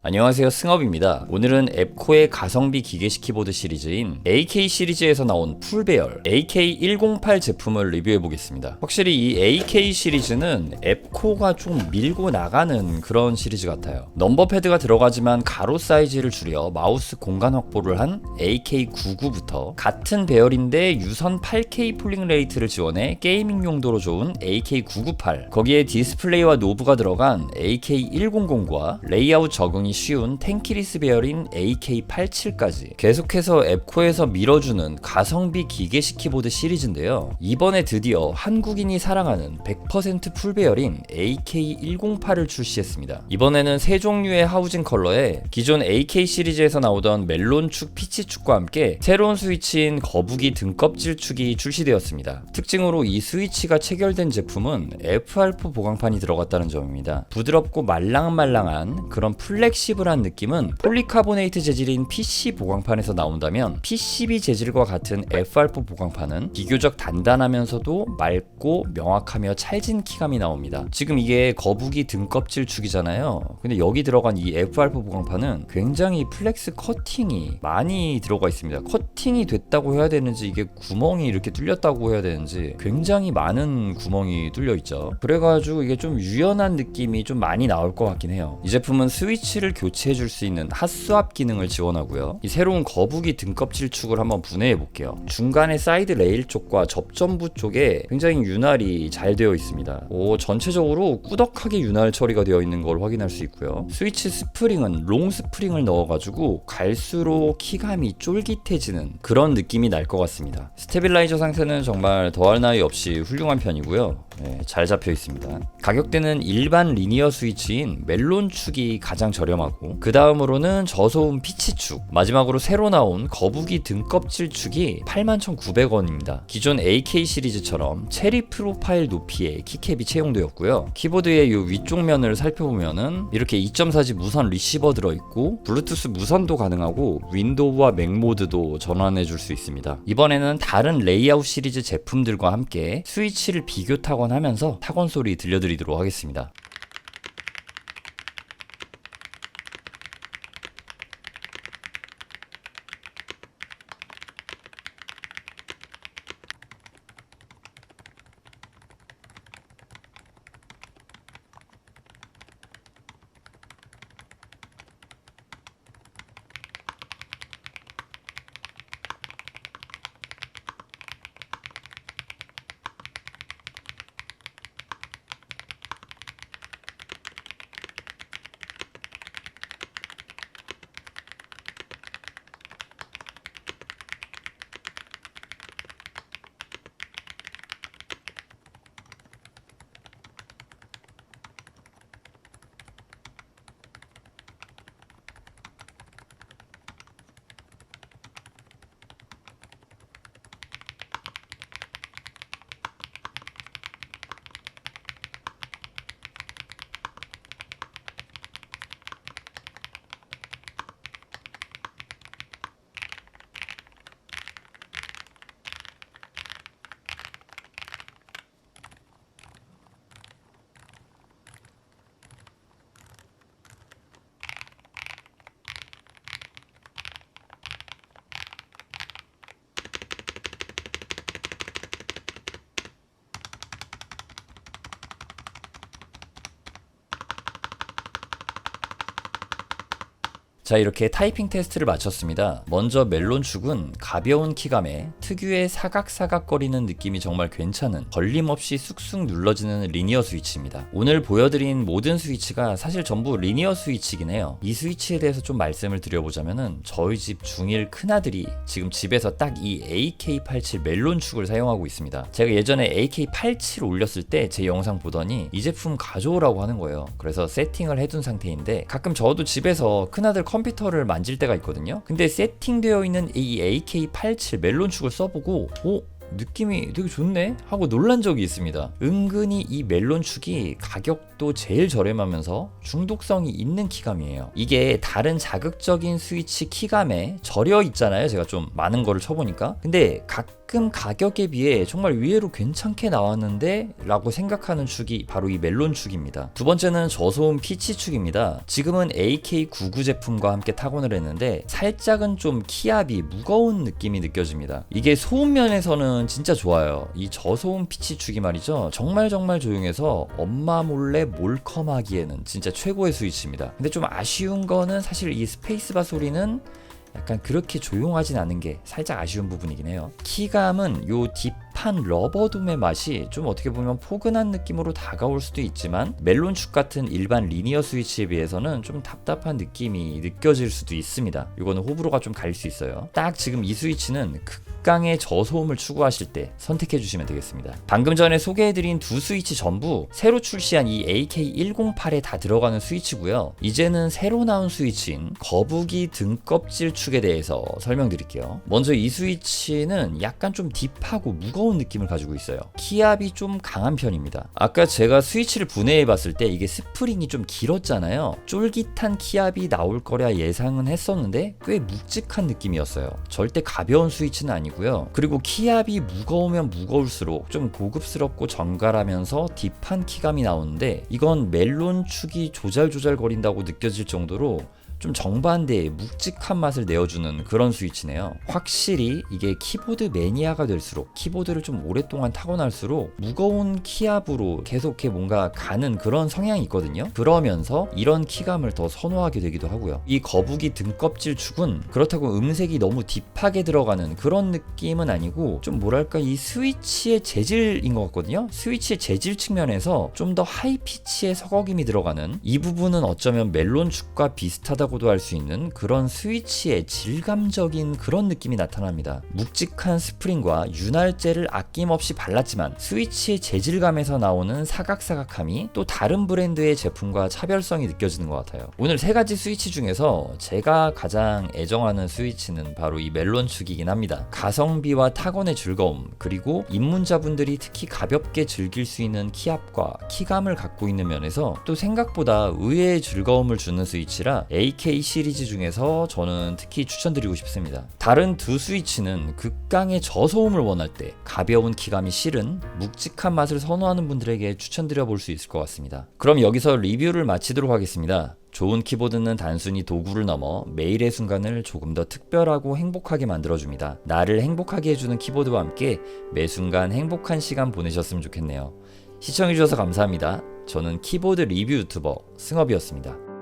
안녕하세요, 승업입니다. 오늘은 앱코의 가성비 기계식 키보드 시리즈인 AK 시리즈에서 나온 풀배열 AK108 제품을 리뷰해보겠습니다. 확실히 이 AK 시리즈는 앱코가 좀 밀고 나가는 그런 시리즈 같아요. 넘버 패드가 들어가지만 가로 사이즈를 줄여 마우스 공간 확보를 한 AK99부터 같은 배열인데 유선 8K 폴링 레이트를 지원해 게이밍 용도로 좋은 AK998, 거기에 디스플레이와 노브가 들어간 AK100과 레이아웃 적응이 쉬운 텐키리스 배열인 AK87까지 계속해서 앱코에서 밀어주는 가성비 기계식 키보드 시리즈인데요. 이번에 드디어 한국인이 사랑하는 100% 풀배열인 AK108을 출시했습니다. 이번에는 세 종류의 하우징 컬러에 기존 AK 시리즈에서 나오던 멜론축, 피치축과 함께 새로운 스위치인 거북이 등껍질축이 출시되었습니다. 특징으로 이 스위치가 체결된 제품은 FR4 보강판이 들어갔다는 점입니다. 부드럽고 말랑말랑한 그런 플렉시블한 느낌은 폴리카보네이트 재질인 PC 보강판에서 나온다면 PCB 재질과 같은 FR4 보강판은 비교적 단단하면서도 맑고 명확하며 찰진 키감이 나옵니다. 지금 이게 거북이 등껍질 축이잖아요. 근데 여기 들어간 이 FR4 보강판은 굉장히 플렉스 커팅이 많이 들어가 있습니다. 커팅이 됐다고 해야 되는지 이게 구멍이 이렇게 뚫렸다고 해야 되는지 굉장히 많은 구멍이 뚫려 있죠. 그래가지고 이게 좀 유연한 느낌이 좀 많이 나올 것 같긴 해요. 이 제품은 스위치를 교체해줄 수 있는 핫스왑 기능을 지원하고요. 이 새로운 거북이 등껍질 축을 한번 분해해 볼게요. 중간에 사이드 레일 쪽과 접점부 쪽에 굉장히 윤활이 잘 되어 있습니다. 전체적으로 꾸덕하게 윤활 처리가 되어 있는 걸 확인할 수 있고요. 스위치 스프링은 롱 스프링을 넣어가지고 갈수록 키감이 쫄깃해지는 그런 느낌이 날 것 같습니다. 스테빌라이저 상태는 정말 더할 나위 없이 훌륭한 편이고요. 잘 잡혀 있습니다. 가격대는 일반 리니어 스위치인 멜론축이 가장 저렴하고 그 다음으로는 저소음 피치축, 마지막으로 새로 나온 거북이 등껍질 축이 81,900원입니다. 기존 AK 시리즈처럼 체리 프로파일 높이의 키캡이 채용되었고요. 키보드의 이 위쪽 면을 살펴보면은 이렇게 2.4G 무선 리시버 들어있고 블루투스 무선도 가능하고 윈도우와 맥 모드도 전환해 줄 수 있습니다. 이번에는 다른 레이아웃 시리즈 제품들과 함께 스위치를 비교 타건하면서 타건 소리 들려드리도록 하겠습니다. 자, 이렇게 타이핑 테스트를 마쳤습니다. 먼저 멜론축은 가벼운 키감에 특유의 사각사각거리는 느낌이 정말 괜찮은 걸림없이 쑥쑥 눌러지는 리니어 스위치입니다. 오늘 보여드린 모든 스위치가 사실 전부 리니어 스위치이긴 해요. 이 스위치에 대해서 좀 말씀을 드려보자면은 저희 집 중1 큰아들이 지금 집에서 딱 이 AK87 멜론축을 사용하고 있습니다. 제가 예전에 AK87 올렸을 때 제 영상 보더니 이 제품 가져오라고 하는 거예요. 그래서 세팅을 해둔 상태인데 가끔 저도 집에서 큰아들 컴퓨터를 만질 때가 있거든요. 근데 세팅되어 있는 이 AK87 멜론축을 써보고 느낌이 되게 좋네? 하고 놀란 적이 있습니다. 은근히 이 멜론축이 가격도 제일 저렴하면서 중독성이 있는 키감이에요. 이게 다른 자극적인 스위치 키감에 절여 있잖아요. 제가 좀 많은 거를 쳐보니까. 근데 가끔 조금 가격에 비해 정말 의외로 괜찮게 나왔는데 라고 생각하는 축이 바로 이 멜론 축입니다. 두 번째는 저소음 피치 축입니다. 지금은 AK99 제품과 함께 타건을 했는데 살짝은 좀 키압이 무거운 느낌이 느껴집니다. 이게 소음 면에서는 진짜 좋아요. 이 저소음 피치 축이 말이죠, 정말 조용해서 엄마 몰래 몰컴하기에는 진짜 최고의 스위치입니다. 근데 좀 아쉬운 거는 사실 이 스페이스바 소리는 약간 그렇게 조용하진 않은 게 살짝 아쉬운 부분이긴 해요. 키감은 요 딥한 러버둠의 맛이 좀 어떻게 보면 포근한 느낌으로 다가올 수도 있지만 멜론축 같은 일반 리니어 스위치에 비해서는 좀 답답한 느낌이 느껴질 수도 있습니다. 이거는 호불호가 좀 갈릴 수 있어요. 딱 지금 이 스위치는 극강의 저소음을 추구하실 때 선택해 주시면 되겠습니다. 방금 전에 소개해드린 두 스위치 전부 새로 출시한 이 AK108에 다 들어가는 스위치고요. 이제는 새로 나온 스위치인 거북이 등껍질 축에 대해서 설명드릴게요. 먼저 이 스위치는 약간 좀 딥하고 무거운 느낌을 가지고 있어요. 키압이 좀 강한 편입니다. 아까 제가 스위치를 분해해 봤을 때 이게 스프링이 좀 길었잖아요. 쫄깃한 키압이 나올 거라 예상은 했었는데 꽤 묵직한 느낌이었어요. 절대 가벼운 스위치는 아니고요. 그리고 키압이 무거우면 무거울수록 좀 고급스럽고 정갈하면서 딥한 키감이 나오는데 이건 멜론 축이 조잘조잘거린다고 느껴질 정도로 좀 정반대의 묵직한 맛을 내어주는 그런 스위치네요. 확실히 이게 키보드 매니아가 될수록, 키보드를 좀 오랫동안 타고날수록 무거운 키압으로 계속 뭔가 가는 그런 성향이 있거든요. 그러면서 이런 키감을 더 선호하게 되기도 하고요. 이 거북이 등껍질 축은 그렇다고 음색이 너무 딥하게 들어가는 그런 느낌은 아니고 좀 뭐랄까 이 스위치의 재질인 것 같거든요. 스위치의 재질 측면에서 좀 더 하이피치의 서걱임이 들어가는 이 부분은 어쩌면 멜론 축과 비슷하다고 할 수 있는 그런 스위치의 질감적인 그런 느낌이 나타납니다. 묵직한 스프링과 윤활제를 아낌없이 발랐지만 스위치의 재질감에서 나오는 사각사각함이 또 다른 브랜드의 제품과 차별성이 느껴지는 것 같아요. 오늘 세 가지 스위치 중에서 제가 가장 애정하는 스위치는 바로 이 멜론 축이긴 합니다. 가성비와 타건의 즐거움, 그리고 입문자분들이 특히 가볍게 즐길 수 있는 키압과 키감을 갖고 있는 면에서 또 생각보다 의외의 즐거움을 주는 스위치라 AK 시리즈 중에서 저는 특히 추천드리고 싶습니다. 다른 두 스위치는 극강의 저소음을 원할 때 가벼운 키감이 싫은 묵직한 맛을 선호하는 분들에게 추천드려 볼 수 있을 것 같습니다. 그럼 여기서 리뷰를 마치도록 하겠습니다. 좋은 키보드는 단순히 도구를 넘어 매일의 순간을 조금 더 특별하고 행복하게 만들어줍니다. 나를 행복하게 해주는 키보드와 함께 매 순간 행복한 시간 보내셨으면 좋겠네요. 시청해주셔서 감사합니다. 저는 키보드 리뷰 유튜버 승업이었습니다.